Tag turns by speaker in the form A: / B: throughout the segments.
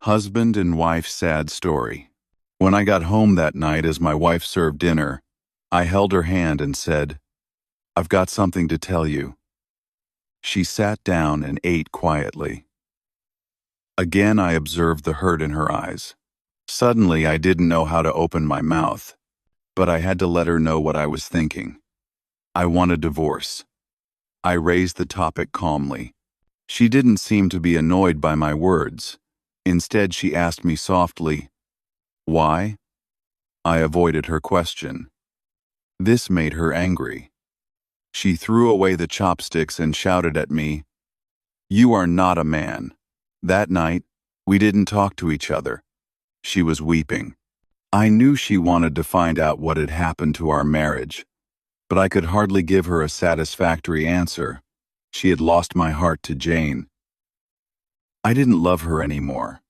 A: Husband and wife sad story. When I got home that night as my wife served dinner, I held her hand and said, "I've got something to tell you." She sat down and ate quietly. Again I observed the hurt in her eyes. Suddenly I didn't know how to open my mouth, but I had to let her know what I was thinking. I want a divorce. I raised the topic calmly. She didn't seem to be annoyed by my words. Instead, she asked me softly, "Why?" I avoided her question. This made her angry. She threw away the chopsticks and shouted at me, "You are not a man." That night, we didn't talk to each other. She was weeping. I knew she wanted to find out what had happened to our marriage, but I could hardly give her a satisfactory answer. She had lost my heart to Jane. I didn't love her anymore.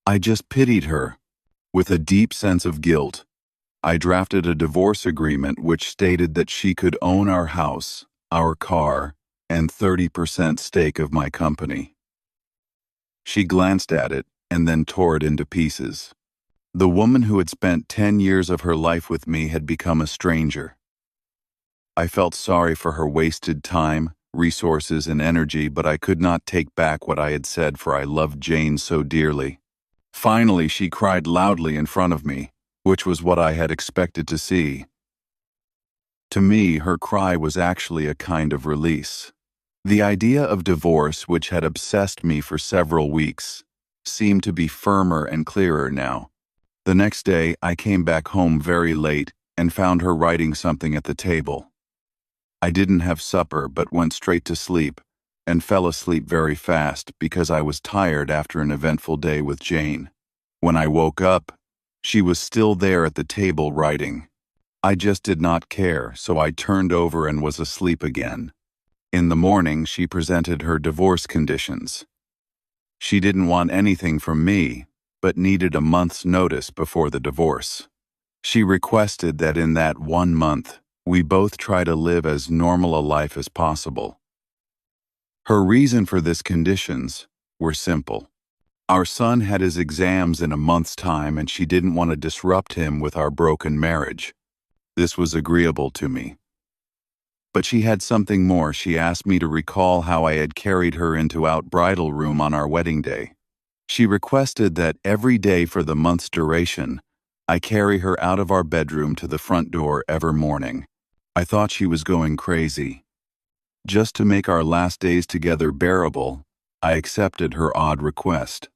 A: I just pitied her. With a deep sense of guilt, I drafted a divorce agreement which stated that she could own our house, our car, and 30% stake of my company. She glanced at it and then tore it into pieces. The woman who had spent 10 years of her life with me had become a stranger. I felt sorry for her wasted time, resources, and energy, but I could not take back what I had said, for I loved Jane so dearly. Finally, she cried loudly in front of me, which was what I had expected to see. To me, her cry was actually a kind of release. The idea of divorce, which had obsessed me for several weeks, seemed to be firmer and clearer now. The next day, I came back home very late and found her writing something at the table. I didn't have supper but went straight to sleep and fell asleep very fast because I was tired after an eventful day with Jane. When I woke up, she was still there at the table writing. I just did not care, so I turned over and was asleep again. In the morning, she presented her divorce conditions. She didn't want anything from me, but needed a month's notice before the divorce. She requested that in that 1 month, we both try to live as normal a life as possible. Her reason for these conditions were simple. Our son had his exams in a month's time and she didn't want to disrupt him with our broken marriage. This was agreeable to me. But she had something more. She asked me to recall how I had carried her into our bridal room on our wedding day. She requested that every day for the month's duration, I carry her out of our bedroom to the front door every morning. I thought she was going crazy. Just to make our last days together bearable, I accepted her odd request.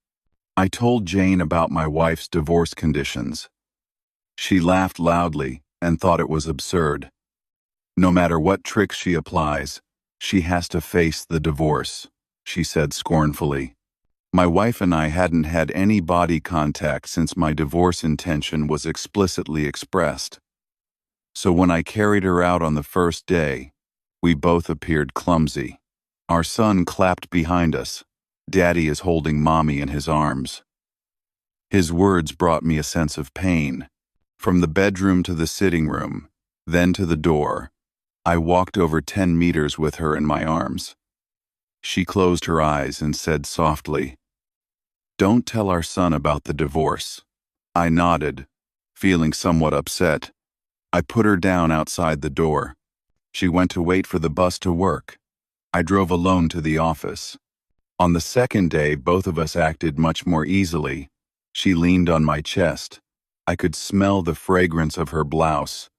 A: I told Jane about my wife's divorce conditions. She laughed loudly and thought it was absurd. No matter what tricks she applies, she has to face the divorce, she said scornfully. My wife and I hadn't had any body contact since my divorce intention was explicitly expressed. So when I carried her out on the first day, we both appeared clumsy. Our son clapped behind us. Daddy is holding Mommy in his arms. His words brought me a sense of pain. From the bedroom to the sitting room, then to the door, I walked over 10 meters with her in my arms. She closed her eyes and said softly, "Don't tell our son about the divorce." I nodded, feeling somewhat upset. I put her down outside the door. She went to wait for the bus to work. I drove alone to the office. On the second day, both of us acted much more easily. She leaned on my chest. I could smell the fragrance of her blouse.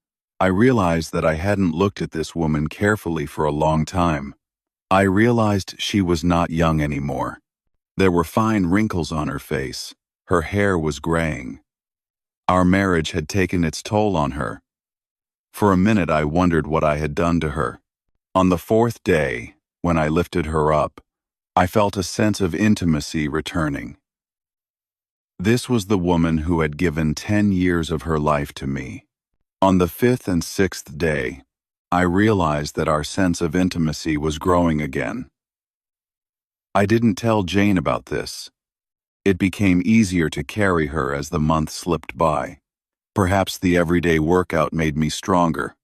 A: I realized that I hadn't looked at this woman carefully for a long time. I realized she was not young anymore. There were fine wrinkles on her face. Her hair was graying. Our marriage had taken its toll on her. For a minute I wondered what I had done to her. On the fourth day, when I lifted her up, I felt a sense of intimacy returning. This was the woman who had given 10 years of her life to me. On the fifth and sixth day, I realized that our sense of intimacy was growing again. I didn't tell Jane about this. It became easier to carry her as the months slipped by. Perhaps the everyday workout made me stronger.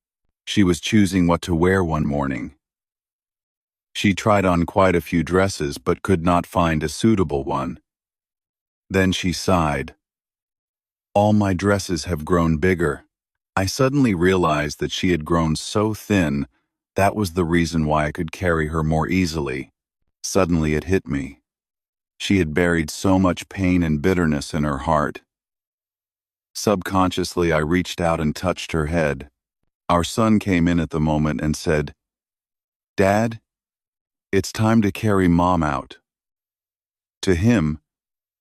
A: She was choosing what to wear one morning. She tried on quite a few dresses but could not find a suitable one. Then she sighed. All my dresses have grown bigger. I suddenly realized that she had grown so thin, that was the reason why I could carry her more easily. Suddenly it hit me. She had buried so much pain and bitterness in her heart. Subconsciously, I reached out and touched her head. Our son came in at the moment and said, "Dad, it's time to carry Mom out." To him,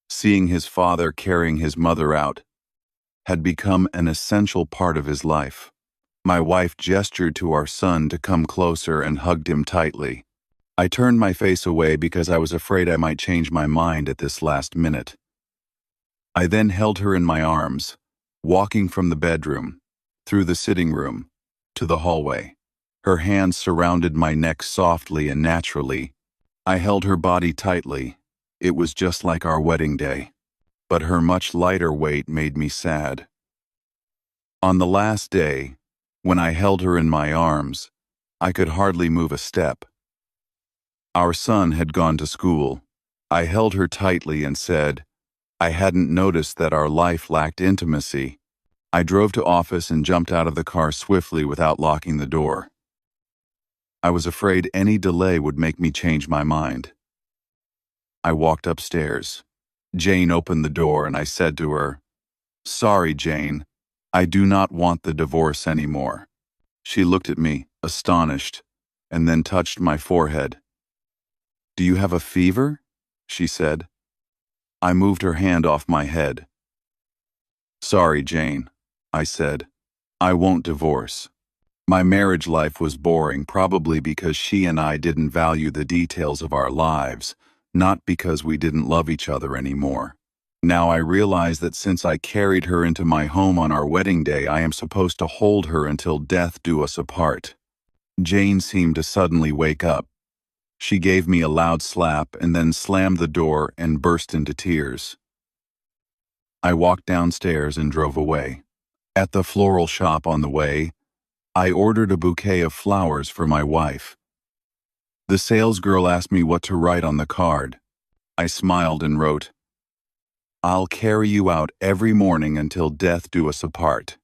A: seeing his father carrying his mother out had become an essential part of his life. My wife gestured to our son to come closer and hugged him tightly. I turned my face away because I was afraid I might change my mind at this last minute. I then held her in my arms, walking from the bedroom, through the sitting room, to the hallway. Her hands surrounded my neck softly and naturally. I held her body tightly. It was just like our wedding day. But her much lighter weight made me sad. On the last day, when I held her in my arms, I could hardly move a step. Our son had gone to school. I held her tightly and said, I hadn't noticed that our life lacked intimacy. I drove to office and jumped out of the car swiftly without locking the door. I was afraid any delay would make me change my mind. I walked upstairs. Jane opened the door and I said to her, "Sorry, Jane, I do not want the divorce anymore." She looked at me, astonished, and then touched my forehead. "Do you have a fever?" she said. I moved her hand off my head. "Sorry, Jane," I said. "I won't divorce." My marriage life was boring, probably because she and I didn't value the details of our lives, not because we didn't love each other anymore. Now I realize that since I carried her into my home on our wedding day, I am supposed to hold her until death do us apart. Jane seemed to suddenly wake up. She gave me a loud slap and then slammed the door and burst into tears. I walked downstairs and drove away. At the floral shop on the way, I ordered a bouquet of flowers for my wife. The salesgirl asked me what to write on the card. I smiled and wrote, "I'll carry you out every morning until death do us apart."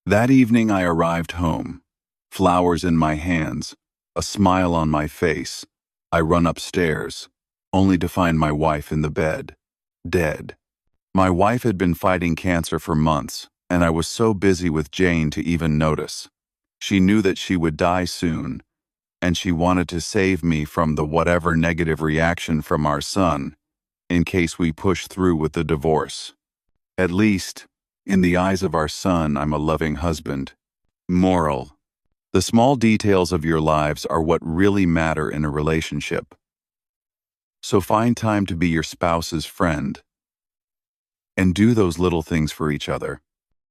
A: That evening I arrived home, flowers in my hands, a smile on my face. I run upstairs, only to find my wife in the bed, dead. My wife had been fighting cancer for months, and I was so busy with Jane to even notice. She knew that she would die soon, and she wanted to save me from the whatever negative reaction from our son, in case we push through with the divorce. At least, in the eyes of our son, I'm a loving husband. Moral: the small details of your lives are what really matter in a relationship. So find time to be your spouse's friend, and do those little things for each other.